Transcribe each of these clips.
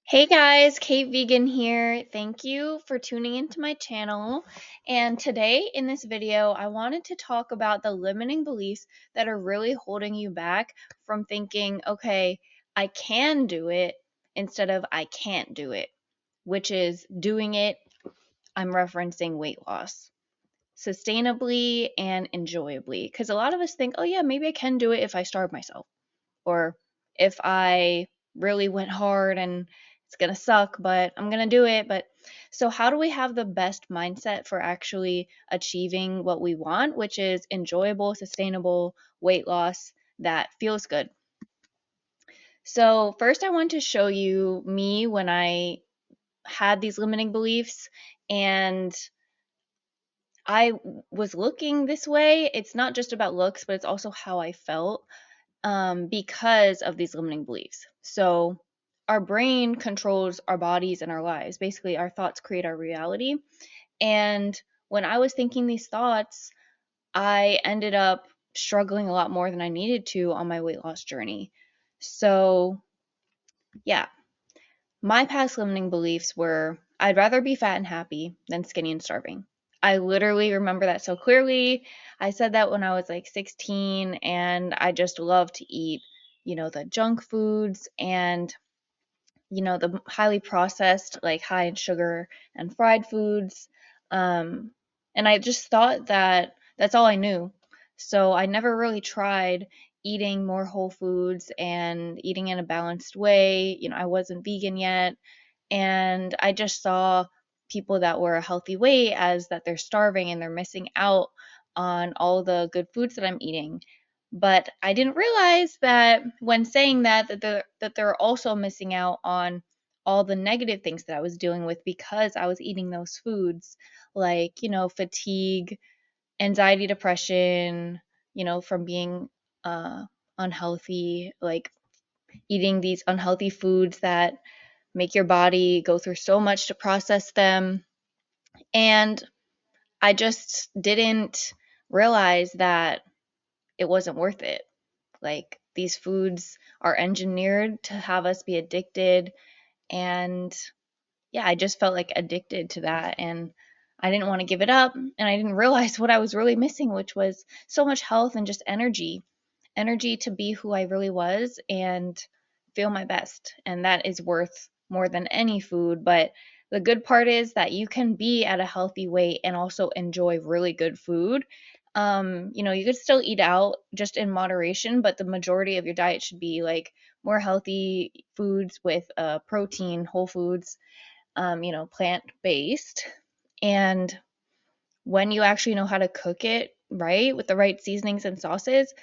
Hey guys, Kate Vegan here. Thank you for tuning into my channel. And today in this video, I wanted to talk about the limiting beliefs that are really holding you back from thinking, okay, I can do it instead of I can't do it, which is doing it, I'm referencing weight loss, sustainably and enjoyably. Because a lot of us think, oh yeah, maybe I can do it if I starve myself or if I really went hard and it's going to suck, but I'm going to do it. But so, how do we have the best mindset for actually achieving what we want, which is enjoyable, sustainable weight loss that feels good? So, first, I want to show you me when I had these limiting beliefs and I was looking this way. It's not just about looks, but it's also how I felt because of these limiting beliefs. So, our brain controls our bodies and our lives. Basically, our thoughts create our reality. And when I was thinking these thoughts, I ended up struggling a lot more than I needed to on my weight loss journey. So, yeah, my past limiting beliefs were I'd rather be fat and happy than skinny and starving. I literally remember that so clearly. I said that when I was like 16, and I just love to eat, the junk foods and, the highly processed, like high in sugar and fried foods. Um, and I just thought that that's all I knew. So I never really tried eating more whole foods and eating in a balanced way. I wasn't vegan yet, and I just saw people that were a healthy weight as that they're starving and they're missing out on all the good foods that I'm eating. But I didn't realize that when saying that they're also missing out on all the negative things that I was dealing with because I was eating those foods, like, fatigue, anxiety, depression, from being uh unhealthy, like eating these unhealthy foods that make your body go through so much to process them. And I just didn't realize that it wasn't worth it. Like, these foods are engineered to have us be addicted. And yeah, I just felt like addicted to that. And I didn't want to give it up. And I didn't realize what I was really missing, which was so much health and just energy to be who I really was and feel my best. And that is worth more than any food. But the good part is that you can be at a healthy weight and also enjoy really good food. You could still eat out just in moderation, but the majority of your diet should be like more healthy foods with protein, whole foods, plant based. And when you actually know how to cook it right with the right seasonings and sauces,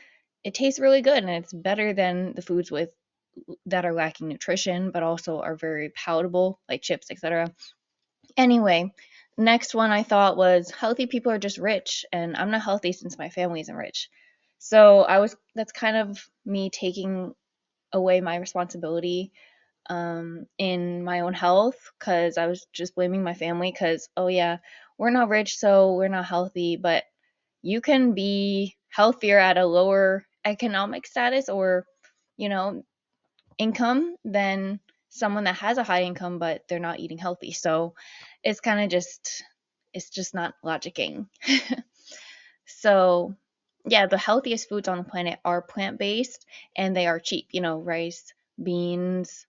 it tastes really good, and it's better than the foods with that are lacking nutrition but also are very palatable, like chips, etc. Anyway, next one I thought was healthy people are just rich, and I'm not healthy since my family isn't rich. So that's kind of me taking away my responsibility in my own health, because I was just blaming my family because, oh yeah, we're not rich, so we're not healthy. But you can be healthier at a lower economic status or, you know, income than someone that has a high income but they're not eating healthy. So it's kind of it's just not logicking. So yeah, the healthiest foods on the planet are plant-based, and they are cheap, rice, beans,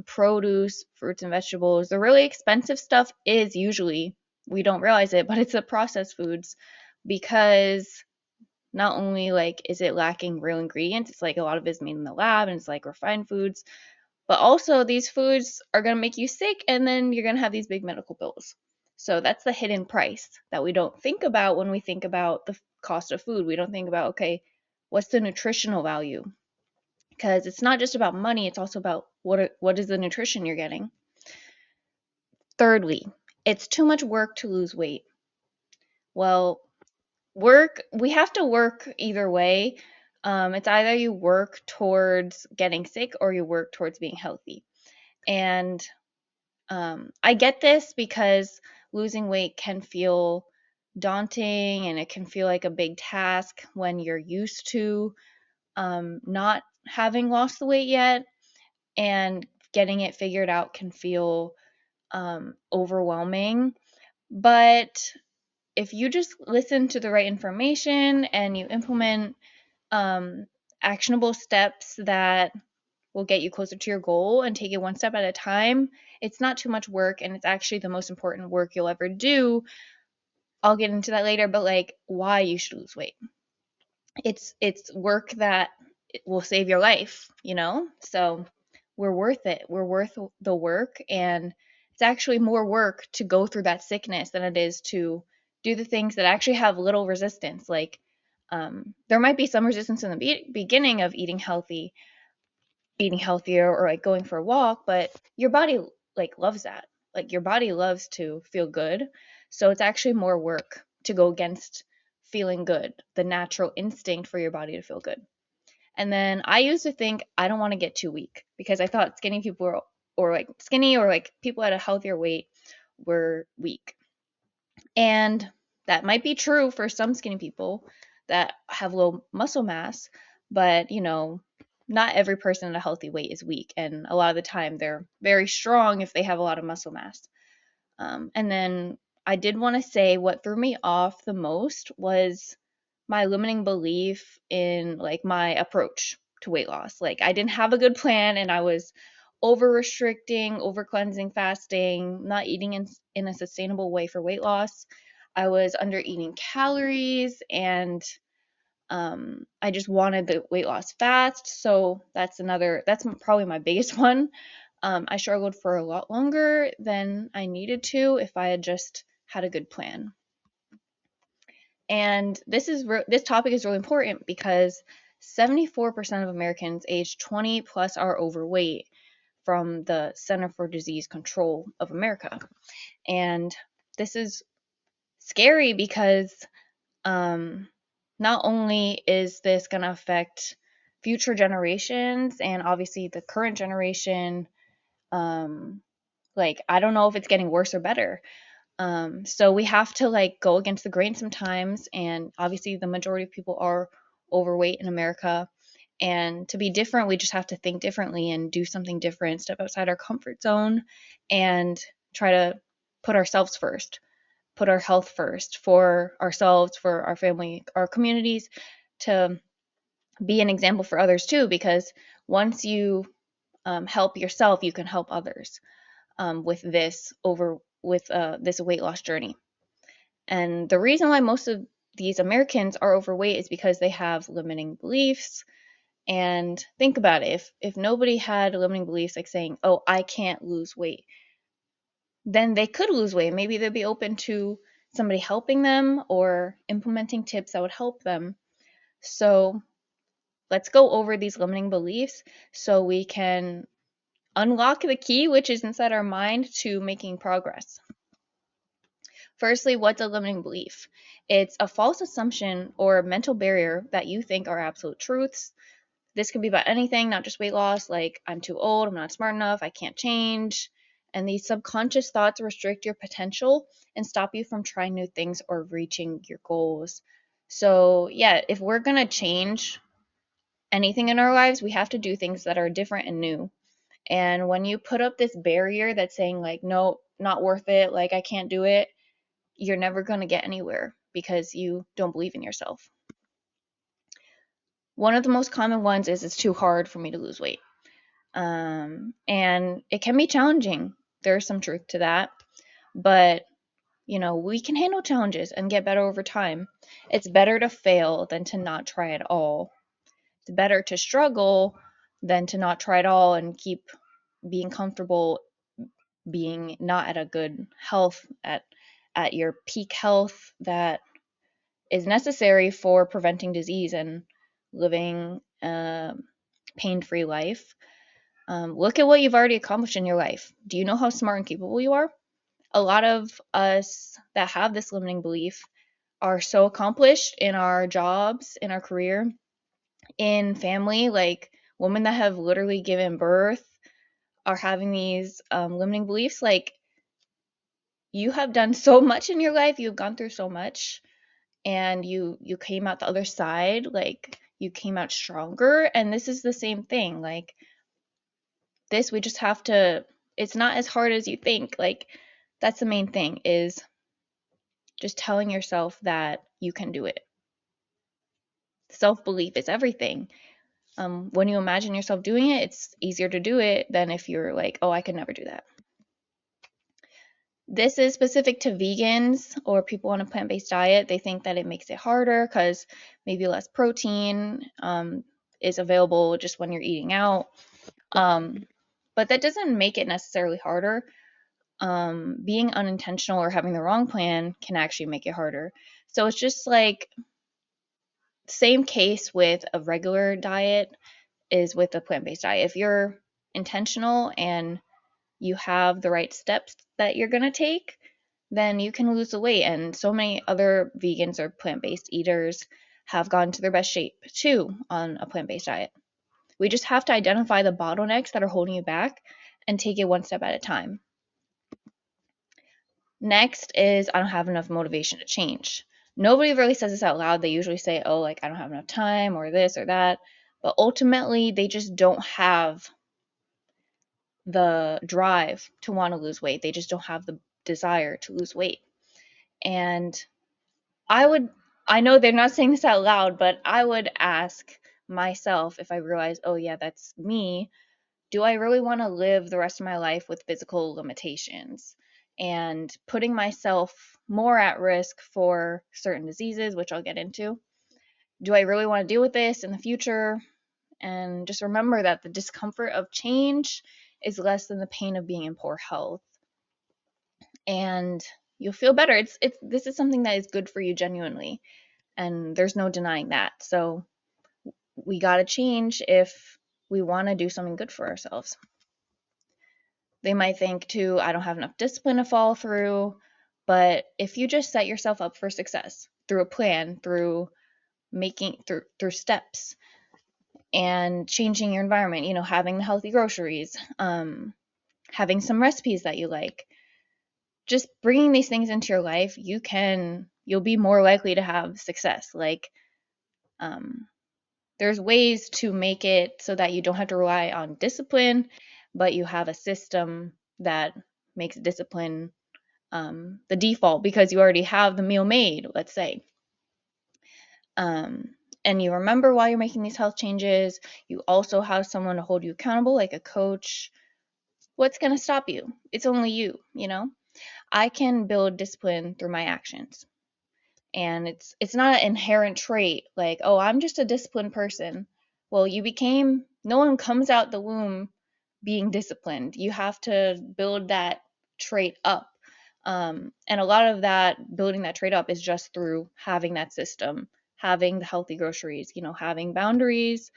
produce, fruits and vegetables. The really expensive stuff is usually, we don't realize it, but it's the processed foods, because not only like is it lacking real ingredients, it's like a lot of it is made in the lab and it's like refined foods, but also these foods are going to make you sick, and then you're going to have these big medical bills. So that's the hidden price that we don't think about when we think about the cost of food. We don't think about, okay, what's the nutritional value? Because it's not just about money, it's also about what is the nutrition you're getting. Thirdly, it's too much work to lose weight. Well, we have to work either way. It's either you work towards getting sick or you work towards being healthy. And I get this because losing weight can feel daunting, and it can feel like a big task when you're used to not having lost the weight yet, and getting it figured out can feel overwhelming. But if you just listen to the right information and you implement actionable steps that will get you closer to your goal and take it one step at a time, it's not too much work, and it's actually the most important work you'll ever do. I'll get into that later, but like why you should lose weight. It's work that will save your life, you know? So we're worth it. We're worth the work, and it's actually more work to go through that sickness than it is to do the things that actually have little resistance. Like there might be some resistance in the beginning of eating healthier or like going for a walk, but your body like loves that. Like your body loves to feel good. So it's actually more work to go against feeling good, the natural instinct for your body to feel good. And then I used to think I don't want to get too weak because I thought skinny people were, or like skinny or like people at a healthier weight were weak. And that might be true for some skinny people that have low muscle mass, but not every person at a healthy weight is weak. And a lot of the time they're very strong if they have a lot of muscle mass. And then I did want to say what threw me off the most was my limiting belief in like my approach to weight loss. Like I didn't have a good plan, and I was over restricting, over cleansing, fasting, not eating in a sustainable way for weight loss. I was under eating calories, and I just wanted the weight loss fast. So that's probably my biggest one. I struggled for a lot longer than I needed to if I had just had a good plan. And this topic is really important because 74% of Americans aged 20 plus are overweight from the Center for Disease Control of America. And this is scary because not only is this going to affect future generations and obviously the current generation, like I don't know if it's getting worse or better. So we have to like go against the grain sometimes, and obviously the majority of people are overweight in America. And to be different, we just have to think differently and do something different, step outside our comfort zone, and try to put ourselves first, put our health first for ourselves, for our family, our communities, to be an example for others too. Because once you help yourself, you can help others with this weight loss journey. And the reason why most of these Americans are overweight is because they have limiting beliefs. And think about it, if nobody had limiting beliefs like saying, "Oh, I can't lose weight," then they could lose weight. Maybe they'd be open to somebody helping them or implementing tips that would help them. So let's go over these limiting beliefs so we can unlock the key, which is inside our mind, to making progress. Firstly, what's a limiting belief? It's a false assumption or mental barrier that you think are absolute truths. This could be about anything, not just weight loss, like I'm too old, I'm not smart enough, I can't change. And these subconscious thoughts restrict your potential and stop you from trying new things or reaching your goals. So, yeah, if we're going to change anything in our lives, we have to do things that are different and new. And when you put up this barrier that's saying, like, no, not worth it, like, I can't do it, you're never going to get anywhere because you don't believe in yourself. One of the most common ones is it's too hard for me to lose weight. And it can be challenging. There's some truth to that. But, we can handle challenges and get better over time. It's better to fail than to not try at all. It's better to struggle than to not try at all and keep being comfortable being not at a good health, at your peak health that is necessary for preventing disease and living a pain-free life. Look at what you've already accomplished in your life. Do you know how smart and capable you are? A lot of us that have this limiting belief are so accomplished in our jobs, in our career, in family, like women that have literally given birth are having these limiting beliefs. Like, you have done so much in your life, you've gone through so much, and you came out the other side, like you came out stronger. And this is the same thing. Like, this, we just have to, it's not as hard as you think. Like, that's the main thing, is just telling yourself that you can do it. Self-belief is everything. When you imagine yourself doing it, it's easier to do it than if you're like, oh, I could never do that. This is specific to vegans or people on a plant-based diet. They think that it makes it harder because maybe less protein is available just when you're eating out. But that doesn't make it necessarily harder. Being unintentional or having the wrong plan can actually make it harder. So it's just like, same case with a regular diet is with a plant-based diet. If you're intentional and you have the right steps that you're going to take, then you can lose the weight. And so many other vegans or plant-based eaters have gotten to their best shape too on a plant-based diet. We just have to identify the bottlenecks that are holding you back and take it one step at a time. Next is, I don't have enough motivation to change. Nobody really says this out loud. They usually say, oh, like, I don't have enough time or this or that. But ultimately, they just don't have the drive to want to lose weight. They just don't have the desire to lose weight. And I know they're not saying this out loud, but I would ask myself, if I realize, oh yeah, that's me, do I really want to live the rest of my life with physical limitations and putting myself more at risk for certain diseases, which I'll get into? Do I really want to deal with this in the future? And just remember that the discomfort of change is less than the pain of being in poor health. And you'll feel better. This is something that is good for you genuinely, and there's no denying that. So we got to change if we want to do something good for ourselves. They might think too, I don't have enough discipline to follow through. But if you just set yourself up for success through a plan, through steps and changing your environment, having the healthy groceries, having some recipes that you like, just bringing these things into your life, you'll be more likely to have success. Like, there's ways to make it so that you don't have to rely on discipline, but you have a system that makes discipline the default because you already have the meal made, let's say. And you remember while you're making these health changes, you also have someone to hold you accountable, like a coach. What's going to stop you? It's only you, I can build discipline through my actions. And it's not an inherent trait like, oh, I'm just a disciplined person. Well, no one comes out the womb being disciplined. You have to build that trait up. And a lot of that, building that trait up, is just through having that system, having the healthy groceries, having boundaries,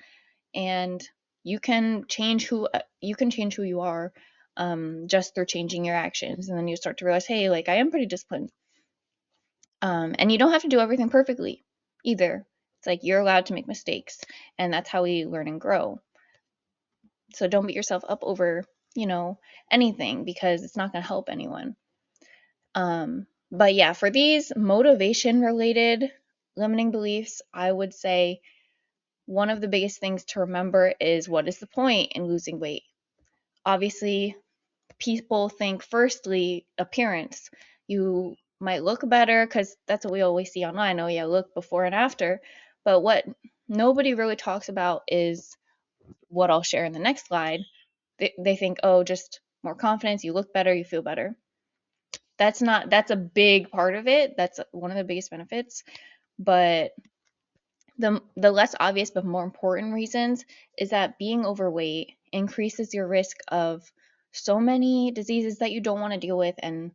and you can change who you are just through changing your actions. And then you start to realize, hey, like, I am pretty disciplined. And you don't have to do everything perfectly either. It's like, you're allowed to make mistakes, and that's how we learn and grow. So don't beat yourself up over, anything, because it's not going to help anyone. But yeah, for these motivation related limiting beliefs, I would say one of the biggest things to remember is, what is the point in losing weight? Obviously, people think firstly appearance. You might look better because that's what we always see online. Oh yeah, look before and after. But what nobody really talks about is what I'll share in the next slide. They think, oh, just more confidence, you look better, you feel better. That's a big part of it. That's one of the biggest benefits. But the less obvious but more important reasons is that being overweight increases your risk of so many diseases that you don't want to deal with, and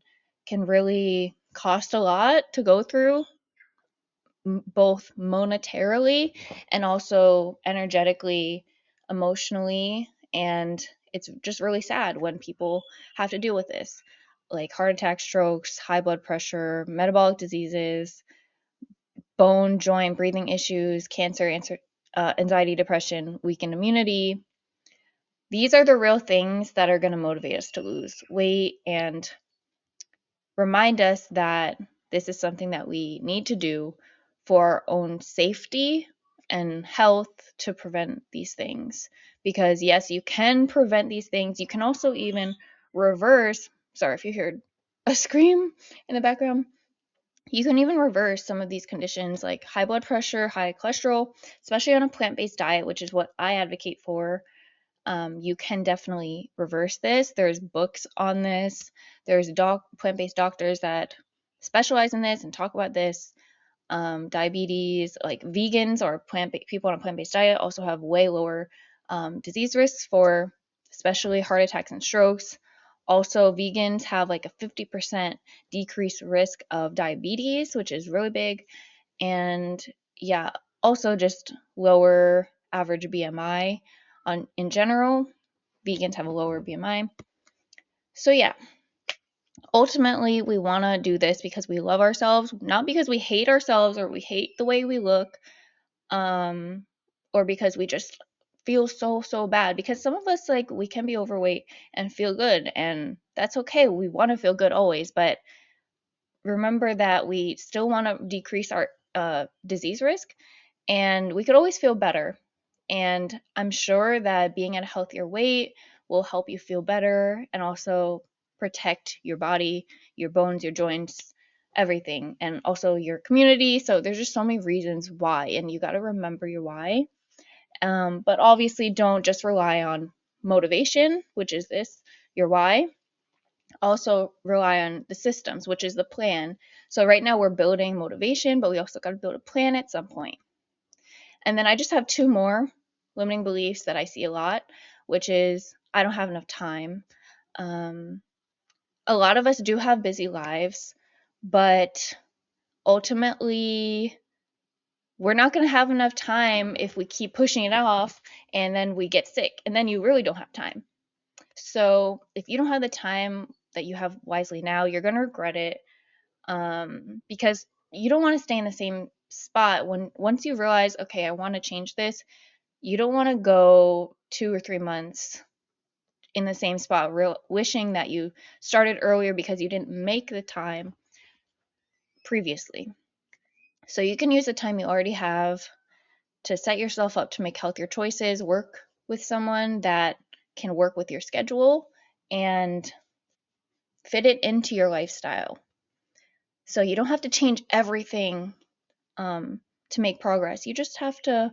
can really cost a lot to go through, both monetarily and also energetically, emotionally. And it's just really sad when people have to deal with this, like heart attacks, strokes, high blood pressure, metabolic diseases, bone, joint, breathing issues, cancer, anxiety, depression, weakened immunity. These are the real things that are going to motivate us to lose weight and remind us that this is something that we need to do for our own safety and health to prevent these things. because yes, you can prevent these things. You can also even reverse, sorry if you heard a scream in the background, you can even reverse some of these conditions like high blood pressure, high cholesterol, especially on a plant-based diet, which is what I advocate for. You can definitely reverse this. There's books on this. There's plant-based doctors that specialize in this and talk about this. Diabetes, like vegans or people on a plant-based diet, also have way lower disease risks for especially heart attacks and strokes. Also, vegans have like a 50% decreased risk of diabetes, which is really big. And yeah, also just lower average BMI in general. Vegans have a lower BMI. So yeah, ultimately we want to do this because we love ourselves, not because we hate ourselves or we hate the way we look, um, or because we just feel so bad. Because some of us, like, we can be overweight and feel good, and that's okay. We want to feel good always, but remember that we still want to decrease our disease risk, and we could always feel better. And I'm sure that being at a healthier weight will help you feel better and also protect your body, your bones, your joints, everything, and also your community. So there's just so many reasons why, and you got to remember your why. But obviously, don't just rely on motivation, which is this, your why. Also rely on the systems, which is the plan. So right now we're building motivation, but we also got to build a plan at some point. And then I just have two more limiting beliefs that I see a lot, which is I don't have enough time. Um, a lot of us do have busy lives, but ultimately, we're not going to have enough time if we keep pushing it off and then we get sick and then you really don't have time. So, if you don't have the time that you have wisely now, you're going to regret it, because you don't want to stay in the same spot when once you realize, okay, I want to change this. You don't want to go 2 or 3 months in the same spot, wishing that you started earlier because you didn't make the time previously. So you can use the time you already have to set yourself up to make healthier choices, work with someone that can work with your schedule and fit it into your lifestyle. So you don't have to change everything to make progress. You just have to,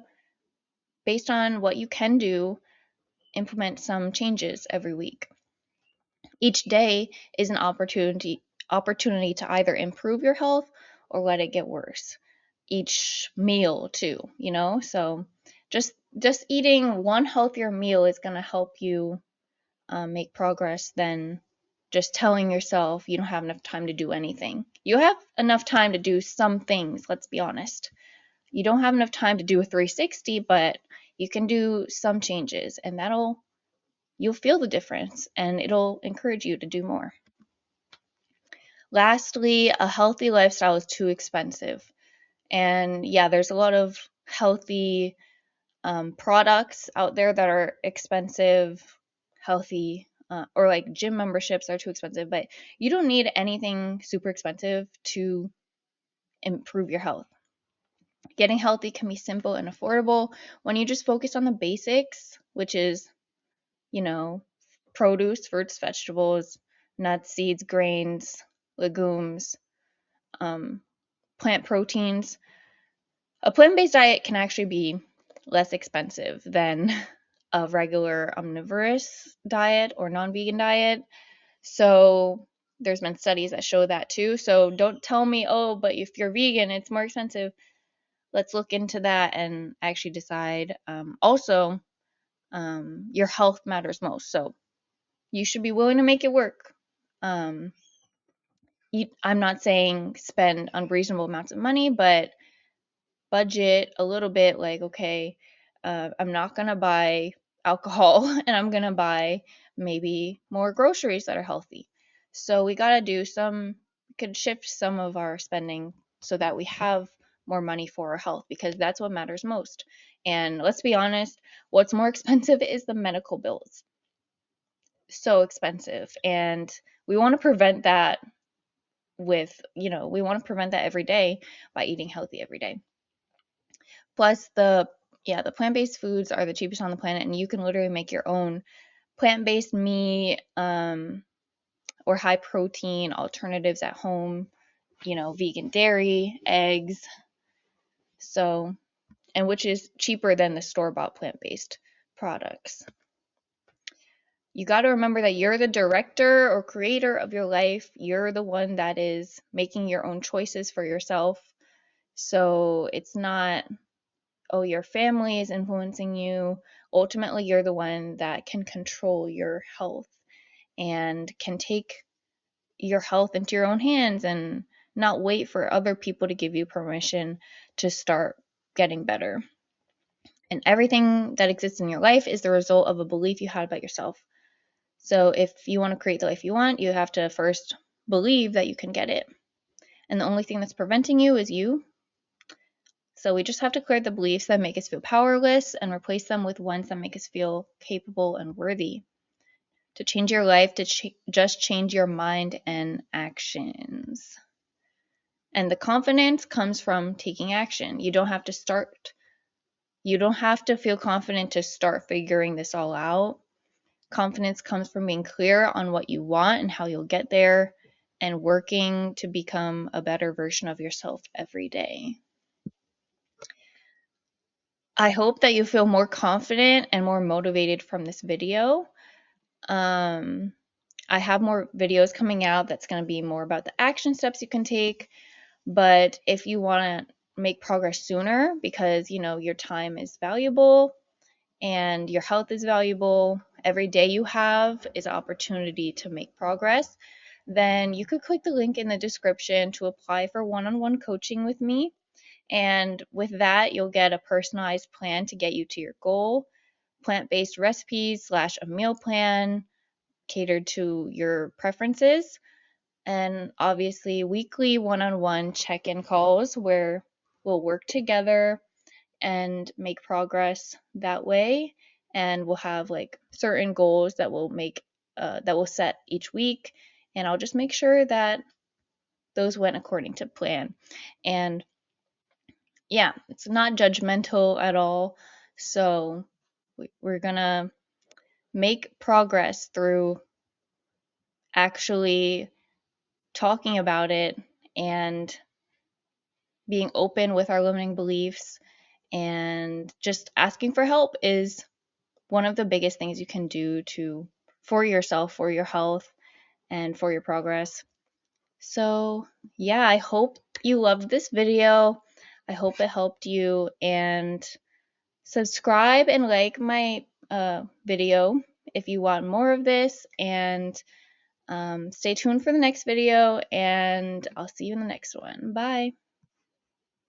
based on what you can do, implement some changes every week. Each day is an opportunity to either improve your health or let it get worse. Each meal too, so just eating one healthier meal is going to help you make progress than just telling yourself you don't have enough time to do anything. You have enough time to do some things, let's be honest. You don't have enough time to do a 360, but you can do some changes, and you'll feel the difference and it'll encourage you to do more. Lastly, a healthy lifestyle is too expensive. And yeah, there's a lot of healthy products out there that are expensive, healthy, or like gym memberships are too expensive, but you don't need anything super expensive to improve your health. Getting healthy can be simple and affordable when you just focus on the basics, which is, you know, produce, fruits, vegetables, nuts, seeds, grains, legumes, um, plant proteins. A plant-based diet can actually be less expensive than a regular omnivorous diet or non-vegan diet. So there's been studies that show that too. So don't tell me, oh, but if you're vegan, it's more expensive. Let's look into that and actually decide. Also, your health matters most. So you should be willing to make it work. Um, I'm not saying spend unreasonable amounts of money, but budget a little bit, like, okay, I'm not going to buy alcohol and I'm going to buy maybe more groceries that are healthy. So we got to could shift some of our spending so that we have more money for our health, because that's what matters most. And let's be honest, what's more expensive is the medical bills. So expensive. And we want to prevent that we want to prevent that every day by eating healthy every day. Plus, the yeah, the plant-based foods are the cheapest on the planet, and you can literally make your own plant-based meat or high protein alternatives at home, vegan dairy, eggs. So, and which is cheaper than the store-bought plant-based products. You got to remember that you're the director or creator of your life. You're the one that is making your own choices for yourself. So it's not, oh, your family is influencing you. Ultimately, you're the one that can control your health and can take your health into your own hands and not wait for other people to give you permission to start getting better. And everything that exists in your life is the result of a belief you had about yourself. So if you want to create the life you want, you have to first believe that you can get it. And the only thing that's preventing you is you. So we just have to clear the beliefs that make us feel powerless and replace them with ones that make us feel capable and worthy. To change your life, to just change your mind and actions. And the confidence comes from taking action. You don't have to feel confident to start figuring this all out. Confidence comes from being clear on what you want and how you'll get there and working to become a better version of yourself every day. I hope that you feel more confident and more motivated from this video. I have more videos coming out that's going to be more about the action steps you can take. But if you want to make progress sooner because, your time is valuable and your health is valuable, every day you have is an opportunity to make progress, then you could click the link in the description to apply for one-on-one coaching with me. And with that, you'll get a personalized plan to get you to your goal, plant-based recipes / a meal plan catered to your preferences, and obviously weekly one-on-one check-in calls where we'll work together and make progress that way. And we'll have like certain goals that we'll set each week, and I'll just make sure that those went according to plan. And yeah, it's not judgmental at all. So we're gonna make progress through actually talking about it and being open with our limiting beliefs, and just asking for help is one of the biggest things you can do for yourself, for your health, and for your progress. So yeah, I hope you loved this video. I hope it helped you, and subscribe and like my video if you want more of this, and stay tuned for the next video, and I'll see you in the next one. Bye.